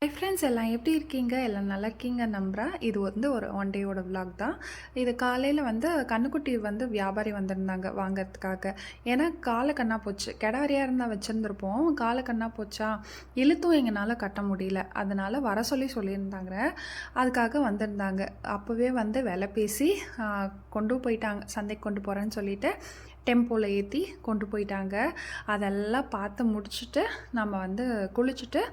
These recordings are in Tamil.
ஹை ஃப்ரெண்ட்ஸ், எல்லாம் எப்படி இருக்கீங்க? எல்லாம் நல்லா இருக்கீங்க நம்புகிறேன். இது வந்து ஒரு ஒன் டேயோட விலாக் தான். இது காலையில் வந்து கண்ணுக்குட்டி வந்து வியாபாரி வந்திருந்தாங்க வாங்கிறதுக்காக. ஏன்னா காலை கண்ணா போச்சு. கிடாரியாக இருந்தால் வச்சுருந்துருப்போம். காலை கண்ணா போச்சா, இழுத்தும் எங்களால் கட்ட முடியல. அதனால் வர சொல்லியிருந்தாங்க. அதுக்காக வந்திருந்தாங்க. அப்போவே வந்து விலை பேசி கொண்டு போயிட்டாங்க. சந்தைக்கு கொண்டு போகிறேன்னு சொல்லிட்டு டெம்போவில் ஏற்றி கொண்டு போயிட்டாங்க. அதெல்லாம் பார்த்து முடிச்சுட்டு நம்ம வந்து குளிச்சுட்டு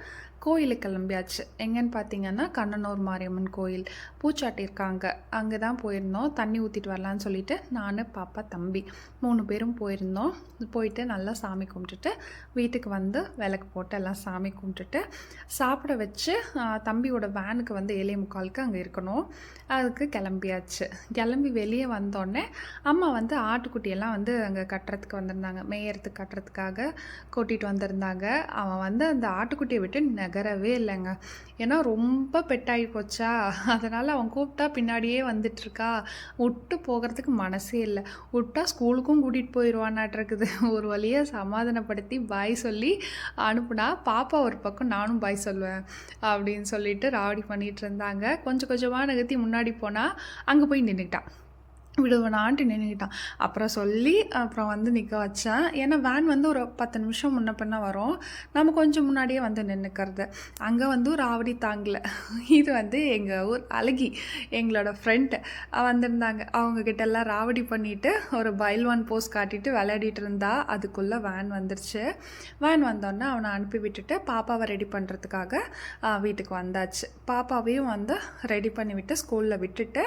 கோயிலுக்கு கிளம்பியாச்சு. எங்கன்னு பார்த்தீங்கன்னா கண்ணனூர் மாரியம்மன் கோயில் பூச்சாட்டியிருக்காங்க. அங்கே தான் போயிருந்தோம். தண்ணி ஊற்றிட்டு வரலான்னு சொல்லிட்டு நான், பாப்பா, தம்பி 3 பேரும் போயிருந்தோம். போயிட்டு நல்லா சாமி கும்பிட்டுட்டு வீட்டுக்கு வந்து விளக்கு போட்டு எல்லாம் சாமி கும்பிட்டுட்டு சாப்பிட வச்சு தம்பியோட வேனுக்கு வந்து 7:45 அங்கே இருக்கணும். அதுக்கு கிளம்பியாச்சு. கிளம்பி வெளியே வந்தோடனே அம்மா வந்து ஆட்டுக்குட்டியெல்லாம் வந்து அங்கே கட்டுறதுக்கு வந்திருந்தாங்க. மேயறதுக்கு கட்டுறதுக்காக கூட்டிகிட்டு வந்திருந்தாங்க. அவன் வந்து அந்த ஆட்டுக்குட்டியை விட்டு நகரவே இல்லைங்க. ஏன்னா ரொம்ப பெட்டாகி போச்சா, அதனால் அவன் கூப்பிட்டா பின்னாடியே வந்துட்டுருக்கா. விட்டு போகிறதுக்கு மனசே இல்லை. விட்டா ஸ்கூலுக்கும் கூட்டிகிட்டு போயிடுவானாட்டிருக்குது. ஒரு வழியாக சமாதானப்படுத்தி பாய் சொல்லி அனுப்புனா, பாப்பா ஒரு பக்கம் நானும் பாய் சொல்லுவேன் அப்படின்னு சொல்லிட்டு ராவடி பண்ணிகிட்டு இருந்தாங்க. கொஞ்சம் கொஞ்சமாக நகர்த்தி முன்னாடி போனால் அங்கே போய் நின்றுக்கிட்டான். விடுவனான்ட்டு நின்றுக்கிட்டான். அப்புறம் வந்து நிற்க வச்சேன். ஏன்னா வேன் வந்து ஒரு 10 நிமிஷம் முன்ன பின்ன வரும். நம்ம கொஞ்சம் முன்னாடியே வந்து நின்றுக்கிறது. அங்கே வந்து ஒரு ஆவடி தாங்கலை. இது வந்து எங்கள் ஊர் அழகி, எங்களோட ஃப்ரெண்டு வந்திருந்தாங்க. அவங்கக்கிட்ட எல்லாம் ராவடி பண்ணிவிட்டு ஒரு பைல்வான் போஸ் காட்டிட்டு விளையாடிட்டு இருந்தா. அதுக்குள்ளே வேன் வந்துருச்சு. வேன் வந்தோடனே அவனை அனுப்பி விட்டுட்டு பாப்பாவை ரெடி பண்ணுறதுக்காக வீட்டுக்கு வந்தாச்சு. பாப்பாவையும் வந்து ரெடி பண்ணிவிட்டு ஸ்கூலில் விட்டுட்டு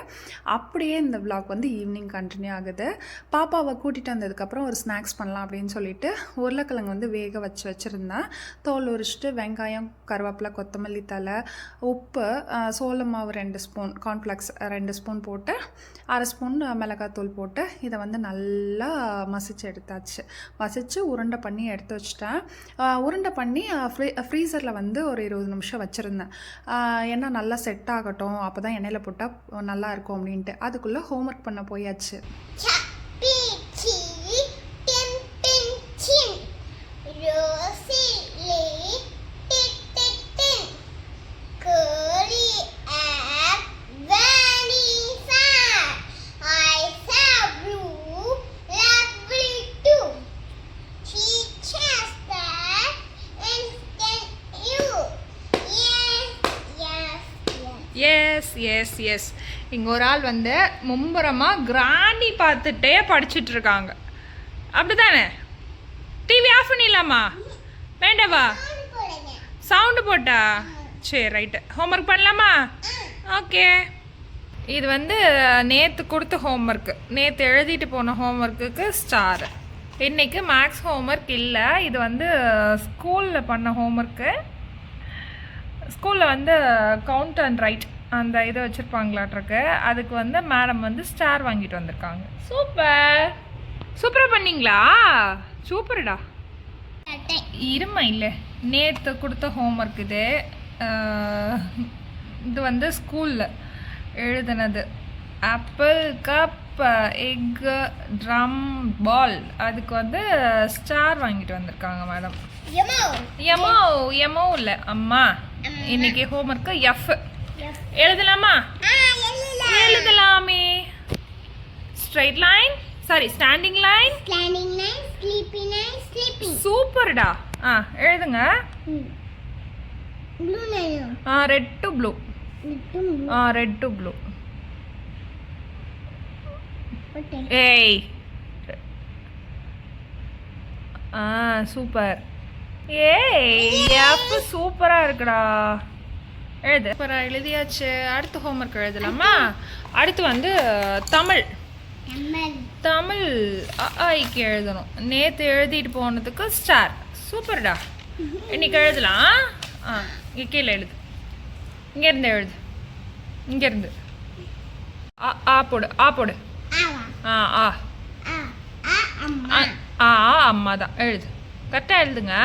அப்படியே இந்த விலாக் வந்து ஈவினிங் கண்டினியூ ஆகுது. பாப்பாவை கூட்டிகிட்டு வந்ததுக்கப்புறம் ஒரு ஸ்நாக்ஸ் பண்ணலாம் அப்படின்னு சொல்லிட்டு உருளைக்கிழங்கு வந்து வேக வச்சுருந்தேன். தோல் உரிச்சிட்டு வெங்காயம், கருவேப்பிலை, கொத்தமல்லி தழை, உப்பு, சோள மாவு 2 ஸ்பூன், கார்ன்ஃப்ளெக்ஸ் 2 ஸ்பூன் போட்டு 1/2 ஸ்பூன் மிளகாத்தூள் போட்டு இதை வந்து நல்லா மசிச்சு எடுத்தாச்சு. மசிச்சு உருண்டை பண்ணி எடுத்து வச்சுட்டேன். உருண்டை பண்ணி ஃப்ரீசரில் வந்து ஒரு 20 நிமிஷம் வச்சுருந்தேன். ஏன்னா நல்லா செட் ஆகட்டும், அப்போ தான் எண்ணெயில் போட்டால் நல்லா இருக்கும் அப்படின்ட்டு. அதுக்குள்ளே ஹோம்ஒர்க் பண்ண போயாச்சு. எஸ் எஸ் எஸ் இங்கே ஒரு ஆள் வந்து மும்பரமாக கிராணி பார்த்துட்டே படிச்சுட்ருக்காங்க. அப்படி தானே? டிவி ஆஃப் பண்ணிடலாமா? வேண்டாவா? சவுண்டு போட்டா? சரி, ரைட்டு. ஹோம்ஒர்க் பண்ணலாமா? ஓகே. இது வந்து நேற்று கொடுத்த ஹோம்ஒர்க்கு, நேற்று எழுதிட்டு போன ஹோம்ஒர்க்குக்கு ஸ்டார். இன்றைக்கி மேக்ஸ் ஹோம்ஒர்க் இல்லை. இது வந்து ஸ்கூலில் பண்ண ஹோம்ஒர்க்கு. ஸ்கூலில் வந்து கவுண்ட் அண்ட் ரைட் அந்த இதை வச்சுருப்பாங்களாட்ருக்கு. அதுக்கு வந்து மேடம் வந்து ஸ்டார் வாங்கிட்டு வந்திருக்காங்க. சூப்பராக பண்ணிங்களா? சூப்பர்டா. இருமா, இல்லை நேற்று கொடுத்த ஹோம்ஒர்க் இது. இது வந்து ஸ்கூலில் எழுதுனது. ஆப்பிள், கப், எக், ட்ரம், பால். அதுக்கு வந்து ஸ்டார் வாங்கிட்டு வந்திருக்காங்க மேடம். எமோ இல்லை அம்மா. இன்னைக்கு ஹோம்ஒர்க்கு எஃப். எழுதலாமா? எழுதலாமே. Straight line, sorry standing line. சூப்பர்டா. எழுதுங்க. Red to blue. Red to blue. ஏய், சூப்பர். ஏய், எஃப் சூப்பராக இருக்குடா. எழுது. சூப்பராக எழுதியாச்சு. அடுத்து ஹோம்ஒர்க் எழுதலாமா? அடுத்து வந்து தமிழ் ஐக்கு எழுதணும். நேற்று எழுதிட்டு போனதுக்கு ஸ்டார். சூப்பர்டா. இன்னைக்கு எழுதலாம். இங்கே கீழே எழுது. இங்கேருந்து எழுது. இங்கேருந்து போடு. போடு. அம்மா தான். எழுது. கரெக்டாக எழுதுங்க.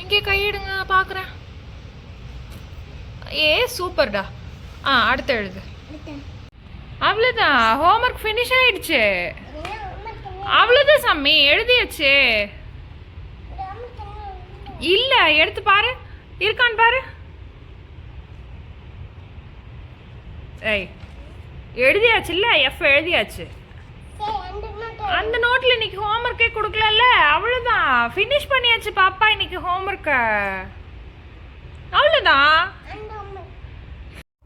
இங்கே கையிடுங்க பார்க்குறேன். சூப்பர்டா. அடுத்து எழுது. அவ்வளோதான், ஹோம்ஒர்க் ஃபினிஷ் ஆயிடுச்சு. அவ்வளோதான் சாமி, எழுதியாச்சு. இல்லை, எடுத்து பாரு, இருக்கான்னு பாரு. ஏய், எழுதியாச்சு இல்லை, எஃப் எழுதியாச்சு. அந்த நோட்டில் இன்னைக்கு ஹோம்ஒர்க்கே கொடுக்கலல்ல, அவ்வளோதான், ஃபினிஷ் பண்ணியாச்சு பாப்பா இன்னைக்கு ஹோம்ஒர்க்கை. அவ்வளோதான்.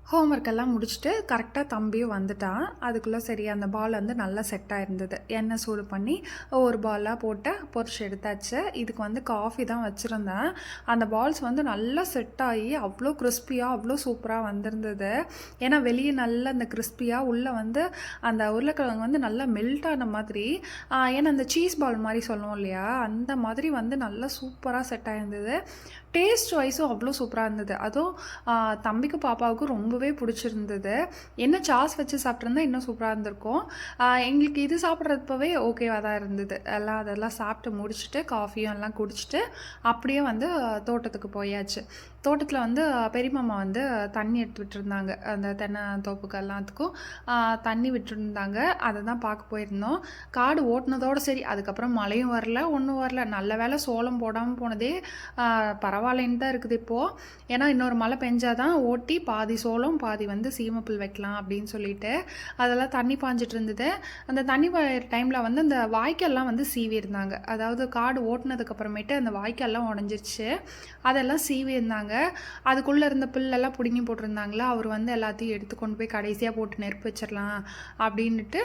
ஹோம்ஒர்க் எல்லாம் முடிச்சுட்டு கரெக்டாக தம்பியும் வந்துட்டான். அதுக்குள்ளே சரி அந்த பால் வந்து நல்லா செட் ஆயிருந்தது. எண்ணெய் சூடு பண்ணி ஒரு பாலாக போட்டு பொரிச்சு எடுத்தாச்சு. இதுக்கு வந்து காஃபி தான் வச்சுருந்தேன். அந்த பால்ஸ் வந்து நல்லா செட் ஆகி அவ்வளோ கிறிஸ்பியாக அவ்வளோ சூப்பராக வந்திருந்தது. ஏன்னா வெளியே நல்லா அந்த கிறிஸ்பியாக உள்ளே வந்து அந்த உருளைக்கிழங்கு வந்து நல்லா மெல்ட் ஆன மாதிரி, ஏன்னா அந்த சீஸ் பால் மாதிரி சொல்லுவோம் இல்லையா, அந்த மாதிரி வந்து நல்லா சூப்பராக செட் ஆகிருந்தது. டேஸ்ட் வைஸும் அவ்வளோ சூப்பராக இருந்தது. அதுவும் தம்பிக்கு பாப்பாவுக்கும் ரொம்பவே பிடிச்சிருந்தது. என்ன சாஸ் வச்சு சாப்பிட்ருந்தா இன்னும் சூப்பராக இருந்திருக்கும். எங்களுக்கு இது சாப்பிட்றப்பவே ஓகேவாக தான் இருந்தது. அதெல்லாம் சாப்பிட்டு முடிச்சுட்டு காஃபியும் எல்லாம் குடிச்சிட்டு அப்படியே வந்து தோட்டத்துக்கு போயாச்சு. தோட்டத்தில் வந்து பெரியம்மா வந்து தண்ணி எடுத்து விட்டுருந்தாங்க. அந்த தென்னை தோப்புக்கு எல்லாத்துக்கும் தண்ணி விட்டுருந்தாங்க. அதை தான் பார்க்க போயிருந்தோம். காடு ஓட்டினதோடு சரி, அதுக்கப்புறம் மழையும் வரல, ஒன்றும் வரல. நல்ல வேளை சோளம் போடாமல் போனதே பரவாயில்லைன்னு தான் இருக்குது இப்போது. ஏன்னா இன்னொரு மழை பெஞ்சாதான் ஓட்டி பாதி சோளம் பாதி வந்து சீமப்புல் வைக்கலாம் அப்படின்னு சொல்லிட்டு அதெல்லாம் தண்ணி பாஞ்சிட்டு இருந்தது. அந்த தண்ணி டைமில் வந்து அந்த வாய்க்கால்லாம் வந்து சீவி இருந்தாங்க. அதாவது காடு ஓட்டினதுக்கப்புறமேட்டு அந்த வாய்க்கால்லாம் உடஞ்சிருச்சு. அதெல்லாம் சீவி இருந்தாங்க. அதுக்குள்ளே இருந்த புல்லெல்லாம் பிடுங்கி போட்டிருந்தாங்களா, அவர் வந்து எல்லாத்தையும் எடுத்து கொண்டு போய் கடைசியாக போட்டு நெருப்பு வச்சிடலாம் அப்படின்ட்டு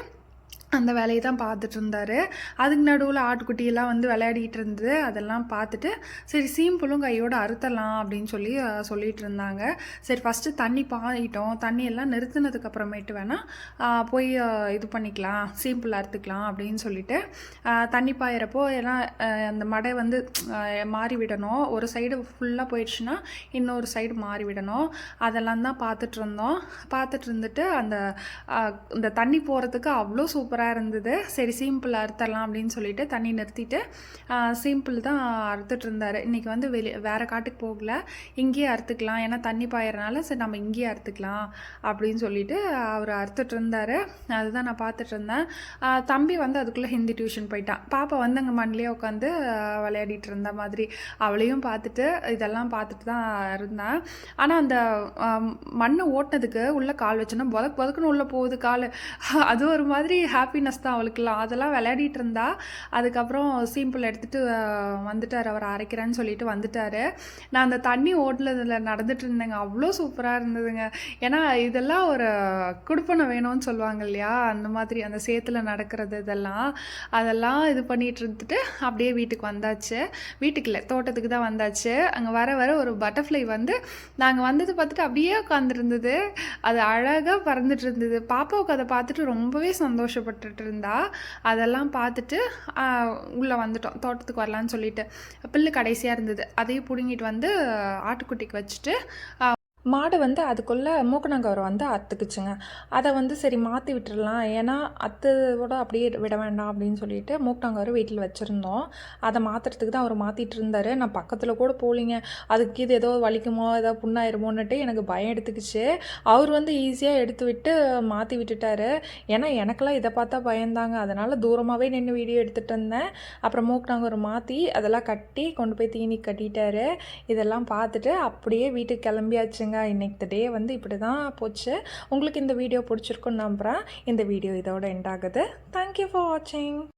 அந்த வேலையை தான் பார்த்துட்டு இருந்தார். அதுக்கு நடுவில் ஆட்டுக்குட்டியெல்லாம் வந்து விளையாடிட்டு இருந்தது. அதெல்லாம் பார்த்துட்டு சரி சீம்புலும் கையோடு அறுத்தலாம் அப்படின்னு சொல்லிட்டு இருந்தாங்க. சரி ஃபஸ்ட்டு தண்ணி பாயிட்டோம், தண்ணியெல்லாம் நிறுத்தினதுக்கப்புறமேட்டு வேணால் போய் இது பண்ணிக்கலாம், சீம்புல் அறுத்துக்கலாம் அப்படின்னு சொல்லிட்டு தண்ணி பாயிறப்போ ஏன்னா அந்த மடை வந்து மாறி விடணும். ஒரு சைடு ஃபுல்லாக போயிடுச்சுன்னா இன்னொரு சைடு மாறி விடணும். அதெல்லாம் தான் பார்த்துட்டு இருந்துட்டு அந்த தண்ணி போகிறதுக்கு அவ்வளோ சூப்பராக இருந்தது. சரி சிம்பிள் அறுத்தரலாம் அப்படின்னு சொல்லிட்டு தண்ணி நிறுத்திட்டு சிம்பிள் தான் அறுத்துட்டு இருந்தார். இன்றைக்கி வந்து வேறு காட்டுக்கு போகல, இங்கேயே அறுத்துக்கலாம், ஏன்னா தண்ணி பாயறனால சரி நம்ம இங்கேயே அறுத்துக்கலாம் அப்படின்னு சொல்லிட்டு அவர் அறுத்துட்டு இருந்தார். அதுதான் நான் பார்த்துட்டு இருந்தேன். தம்பி வந்து அதுக்குள்ளே ஹிந்தி டியூஷன் போயிட்டான். பாப்பா வந்து அங்கே மண்ணிலே உட்காந்து விளையாடிட்டு இருந்த மாதிரி அவளையும் பார்த்துட்டு இதெல்லாம் பார்த்துட்டு தான் இருந்தேன். ஆனால் அந்த மண் ஓட்டினதுக்கு உள்ளே கால் வச்சோன்னா புதக்குன்னு உள்ளே போகுது கால். அது ஒரு மாதிரி ஹாப்பினஸ் தான் அவளுக்குலாம். அதெல்லாம் விளையாடிட்டு இருந்தா. அதுக்கப்புறம் சீம்பிள் எடுத்துகிட்டு வந்துட்டார். அவர் அரைக்கிறேன்னு சொல்லிட்டு வந்துட்டார். நான் அந்த தண்ணி ஓட்டலதில் நடந்துட்டு இருந்தேங்க. அவ்வளோ சூப்பராக இருந்ததுங்க. ஏன்னா இதெல்லாம் ஒரு குடுப்பனை வேணும்னு சொல்லுவாங்க இல்லையா, அந்த மாதிரி அந்த சேத்துல நடக்கிறது அதெல்லாம் இது பண்ணிட்டு இருந்துட்டு அப்படியே வீட்டுக்கு வந்தாச்சு. வீட்டுக்கு இல்லை, தோட்டத்துக்கு தான் வந்தாச்சு. அங்கே வர ஒரு பட்டர்ஃப்ளை வந்து நாங்கள் வந்தது பார்த்துட்டு அப்படியே உட்காந்துருந்தது. அது அழகாக பறந்துட்டு இருந்தது. பாப்பாவுக்கு அதை பார்த்துட்டு ரொம்பவே சந்தோஷப்பட்டுட்டு இருந்தா. அதெல்லாம் பார்த்துட்டு உள்ளே வந்துட்டோம், தோட்டத்துக்கு வரலான்னு சொல்லிட்டு. புல்லு கடைசியாக இருந்தது, அதையும் பிடுங்கிட்டு வந்து ஆட்டுக்குட்டிக்கு வச்சுட்டு மாடு வந்து அதுக்குள்ளே மூக்கணாங்கவரை வந்து அறுத்துக்குச்சுங்க. அதை வந்து சரி மாற்றி விட்டுடலாம், ஏன்னா அத்தோட அப்படியே விட வேண்டாம் அப்படின்னு சொல்லிட்டு மூக்கணாங்கவரை வீட்டில் வச்சுருந்தோம். அதை மாற்றுறதுக்கு தான் அவர் மாற்றிட்டு இருந்தார். நான் பக்கத்தில் கூட போகலிங்க. அதுக்கு இது ஏதோ வலிக்குமோ ஏதோ புண்ணாயிருமோன்னுட்டு எனக்கு பயம் எடுத்துக்கிச்சு. அவர் வந்து ஈஸியாக எடுத்து விட்டு மாற்றி விட்டுட்டாரு. ஏன்னா எனக்கெல்லாம் இதை பார்த்தா பயந்தாங்க. அதனால் தூரமாகவே நின்று வீடியோ எடுத்துகிட்டு இருந்தேன். அப்புறம் மூக்கணாங்கவரை மாற்றி அதெல்லாம் கட்டி கொண்டு போய் தீனி கட்டிட்டாரு. இதெல்லாம் பார்த்துட்டு அப்படியே வீட்டுக்கு கிளம்பியாச்சுங்க. இன்னைக்கு டே வந்து இப்படி தான் போச்சு. உங்களுக்கு இந்த வீடியோ பிடிச்சிருக்குன்னு நம்புகிறேன். இந்த வீடியோ இதோட எண்ட் ஆகுது. தேங்க்யூ ஃபார் வாட்சிங்.